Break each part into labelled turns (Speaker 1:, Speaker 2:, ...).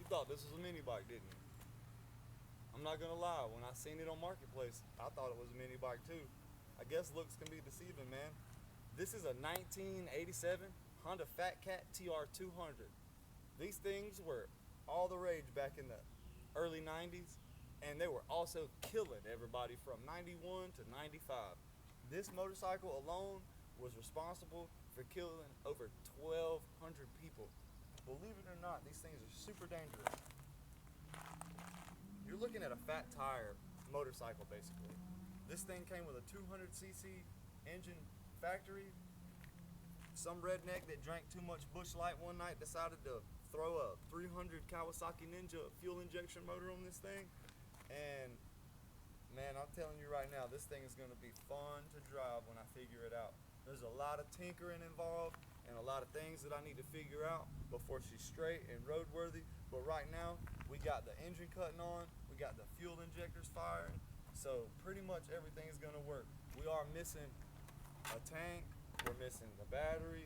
Speaker 1: thought this was a mini bike, didn't you? I'm not gonna lie, when I seen it on Marketplace, I thought it was a mini bike too. I guess looks can be deceiving, man. This is a 1987 Honda Fat Cat TR200. These things were all the rage back in the early 90s, and they were also killing everybody from 91 to 95. This motorcycle alone was responsible for killing over 1,200 people. Believe it or not, these things are super dangerous. You're looking at a fat tire motorcycle basically. This thing came with a 200cc engine factory. Some redneck that drank too much Busch Light one night decided to throw a 300 Kawasaki Ninja fuel injection motor on this thing. And man, I'm telling you right now, this thing is going to be fun to drive when I figure it out. There's a lot of tinkering involved and a lot of things that I need to figure out before she's straight and roadworthy. But right now, we got the engine cutting on, we got the fuel injectors firing, so pretty much everything is going to work. We are missing a tank, we're missing the battery,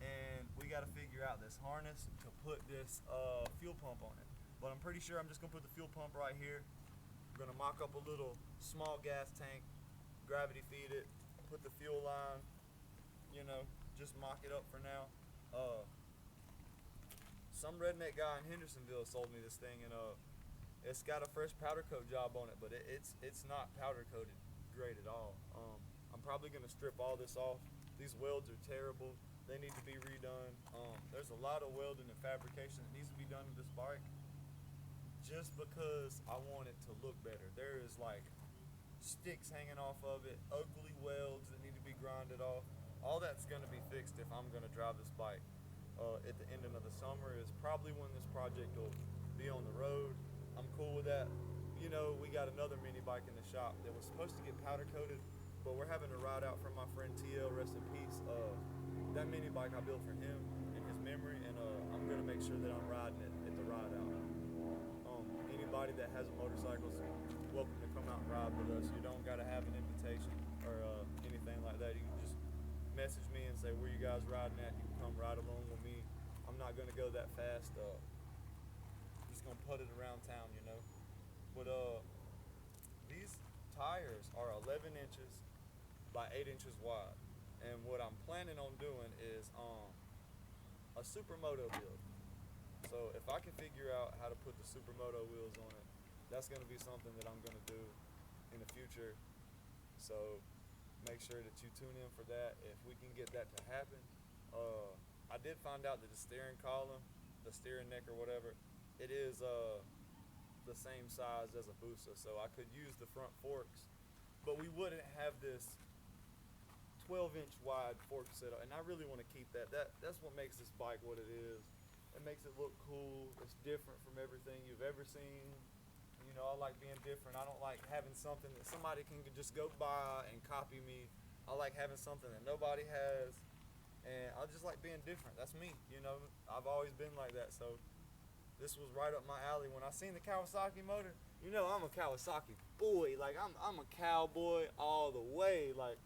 Speaker 1: and we got to figure out this harness to put this fuel pump on it. But I'm pretty sure I'm just going to put the fuel pump right here. I'm going to mock up a little small gas tank, gravity feed it, put the fuel line, you know, just mock it up for now. Some redneck guy in Hendersonville sold me this thing, and it's got a fresh powder coat job on it, but it's not powder coated great at all. I'm probably gonna strip all this off. These welds are terrible. They need to be redone. There's a lot of welding and fabrication that needs to be done to this bike just because I want it to look better. There is like sticks hanging off of it, ugly welds that need to be grinded off. All that's gonna be fixed if I'm gonna drive this bike. At the ending of the summer is probably when this project will be on the road. I'm cool with that. You know, we got another mini bike in the shop that was supposed to get powder coated, but we're having a ride out from my friend TL, rest in peace. That mini bike I built for him in his memory, and I'm gonna make sure that I'm riding it at the ride out. Anybody that has a motorcycle is welcome to come out and ride with us. You don't gotta have an invitation or anything like that. You can just message me and say where you guys riding at. You can come ride along with me. I'm not gonna go that fast. I'm just gonna put it around town, you know. But these tires are 11 inches by 8 inches wide, and what I'm planning on doing is a supermoto build. So if I can figure out how to put the supermoto wheels on it, that's gonna be something that I'm gonna do in the future. So make sure that you tune in for that if we can get that to happen. I did find out that the steering column, the steering neck or whatever, it is the same size as a Busa, so I could use the front forks, but we wouldn't have this 12-inch wide fork setup, and I really want to keep that. That's what makes this bike what it is. It makes it look cool. It's different from everything you've ever seen. You know, I like being different. I don't like having something that somebody can just go by and copy me. I like having something that nobody has, and I just like being different. That's me, you know. I've always been like that, so this was right up my alley. When I seen the Kawasaki motor, you know I'm a Kawasaki boy. Like, I'm a cowboy all the way. Like,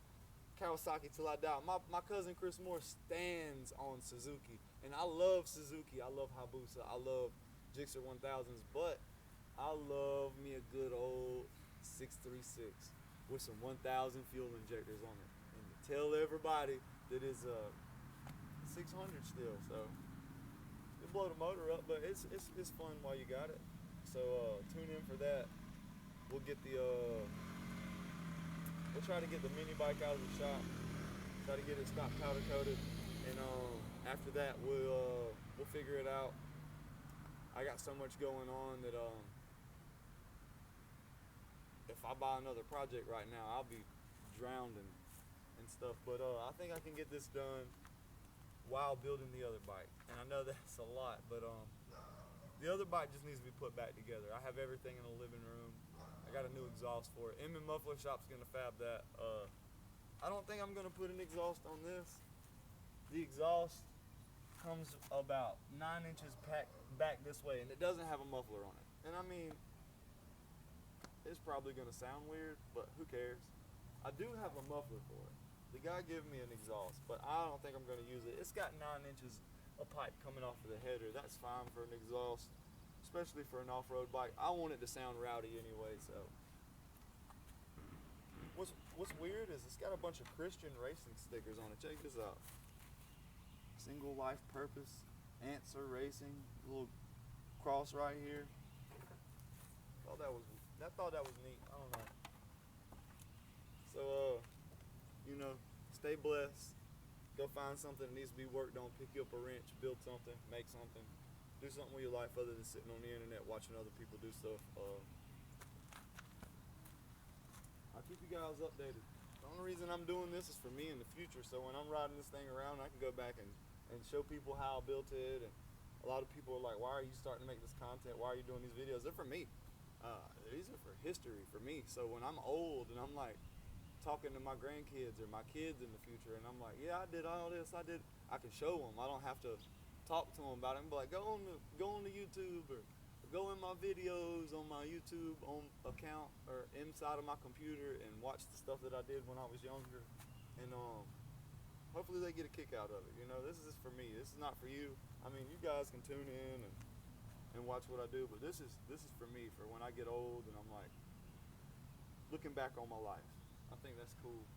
Speaker 1: Kawasaki till I die. My cousin Chris Moore stands on Suzuki, and I love Suzuki. I love Hayabusa. I love Gixxer 1000s, but I love me a good old 636 with some 1000 fuel injectors on it, and to tell everybody that it's a 600 still. So it blow the motor up, but it's fun while you got it. So tune in for that. We'll get we'll try to get the mini bike out of the shop, try to get it stock powder coated, and after that we'll figure it out. I got so much going on that if I buy another project right now, I'll be drowned and stuff. But I think I can get this done while building the other bike, and I know that's a lot, but the other bike just needs to be put back together. I have everything in the living room. I got a new exhaust for it. M Muffler Shop's gonna fab that. I don't think I'm gonna put an exhaust on this. The exhaust comes about 9 inches back this way, and it doesn't have a muffler on it. And I mean, it's probably gonna sound weird, but who cares? I do have a muffler for it. The guy gave me an exhaust, but I don't think I'm gonna use it. It's got 9 inches a pipe coming off of the header. That's fine for an exhaust, especially for an off-road bike. I want it to sound rowdy anyway, so. What's weird is it's got a bunch of Christian racing stickers on it. Check this out. Single life purpose, answer racing, little cross right here. I thought that was neat. I don't know. So stay blessed. Go find something that needs to be worked on. Pick you up a wrench, build something, make something. Do something with your life other than sitting on the internet watching other people do stuff. I'll keep you guys updated. The only reason I'm doing this is for me in the future, so when I'm riding this thing around, I can go back and show people how I built it. And a lot of people are like, why are you starting to make this content? Why are you doing these videos? They're for me. These are for history, for me. So when I'm old and I'm like talking to my grandkids or my kids in the future, and I'm like, yeah, I did all this, I can show them. I don't have to talk to them about it and be like, go on to YouTube or go in my videos on my YouTube account or inside of my computer and watch the stuff that I did when I was younger, and hopefully they get a kick out of it. This is just for me. This is not for you. I mean, you guys can tune in and watch what I do, but this is for me, for when I get old and I'm like looking back on my life. I think that's cool.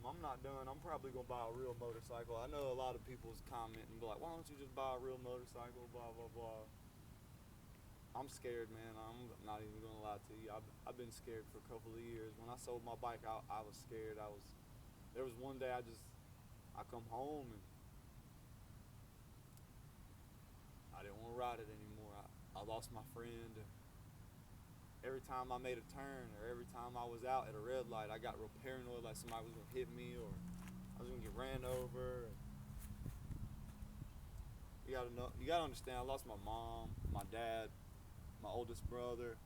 Speaker 1: I'm not done. I'm probably gonna buy a real motorcycle. I know a lot of people's comment and be like, why don't you just buy a real motorcycle, blah blah blah. I'm scared, man. I'm not even gonna lie to you. I've been scared for a couple of years. When I sold my bike, I was scared. There was one day I come home and I didn't want to ride it anymore. I lost my friend. Every time I made a turn or every time I was out at a red light, I got real paranoid, like somebody was gonna hit me or I was gonna get ran over. You gotta understand, I lost my mom, my dad, my oldest brother,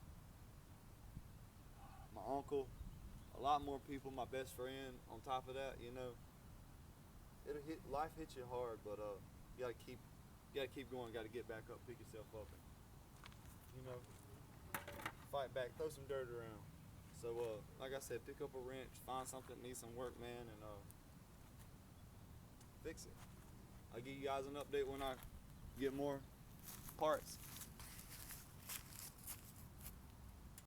Speaker 1: my uncle, a lot more people, my best friend on top of that. Life hits you hard, but you gotta keep going, gotta get back up, pick yourself up, and fight back, throw some dirt around. So like I said, pick up a wrench, find something that needs some work, man, and fix it. I'll give you guys an update when I get more parts.